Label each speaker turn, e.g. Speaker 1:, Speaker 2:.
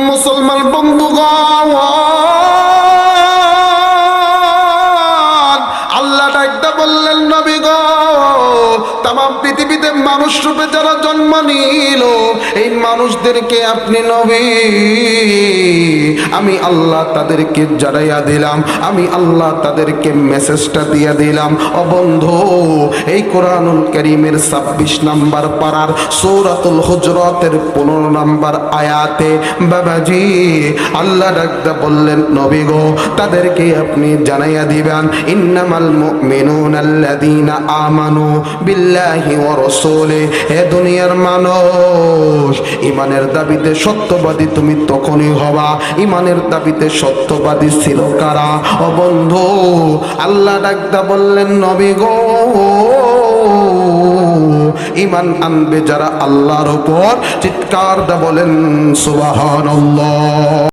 Speaker 1: মুসলমান বন্ধুগণ, আল্লাহ ডাকতে বললেন, নবী গো, তাম পৃথিবীতে মানুষ রূপে যারা জন্ম নিল এই মানুষদেরকে আপনি নবী, আমি আল্লাহ তাদেরকে জানাইয়া দিলাম, আমি আল্লাহ তাদেরকে মেসেজটা দিয়ে দিলাম। ও বন্ধু, এই কোরআনুল কারীমের 26 নম্বর পারার সূরাতুল হুজরাতের 15 নম্বর আয়াতে বাবাজি আল্লাহ ডাকতে বললেন, নবী গো, তাদেরকে আপনি জানাইয়া দিবেন, ইন্নামাল মুমিনুনা আল্লাযীনা আমানু বিল্লাহি ওয়া রাসূলিহি। হে দুনিয়ার মানুষ, ঈমানের দাবিতে সত্যবাদী তুমি তখনই হবা। ঈমানের দাবিতে সত্যবাদী ছিল কারা? ও বন্ধু, আল্লাহ ডাকতে বললেন, নবী গো, ঈমান আনবে যারা আল্লাহর উপর। চিৎকার দা বলেন সুবহানাল্লাহ।